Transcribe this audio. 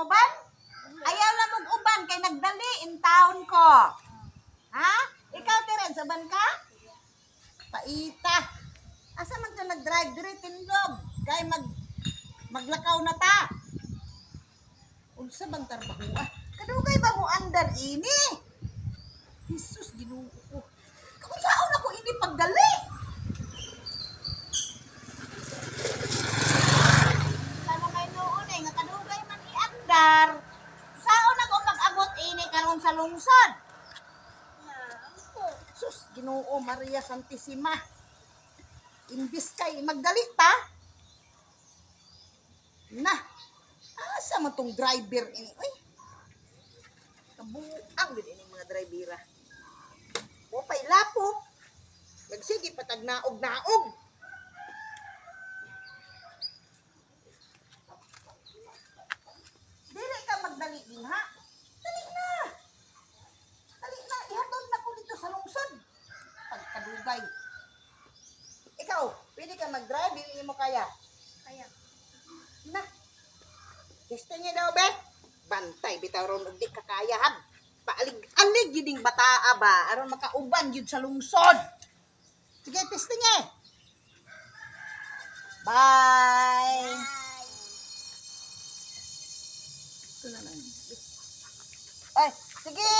uban? Ayaw na mong uban kay nagdali in town ko. Ha? Ikaw Terence, uban ka? Paita. Asa man ka nag-drive dire tindog? Kay maglakaw na ta. Unsa bang trabaho? Kadugay ba mo andar ini? Jesus, Ginoo ko. Kung saan ako ini pagdali? Sama kay noon nga kadugay man iandar. Saan ako mag-abot ini karon sa lungsod? Sus, Ginoo Maria Santissima. Imbis kay magdali ta. Na. Asa man tong driver ini? Uy. Kabuang gid ini mga drivera. O pay lapo. Nagsige patag naog-naog. Dili ka magdali din ha. Dali na. Dali na. Ihatod na ko dito sa lungsod. Pagkadugay. Ikaw, pwede ka mag-drive, hindi mo kaya. Kaya. Na. Gusto niya daw, be? Bantay, bitaw ron, hindi ka kaya, ha? Paalig-alig yun yung bataa ba? Aron makauban yun sa lungsod. Sige, testing niya. Bye. Ito na lang. Ay, sige.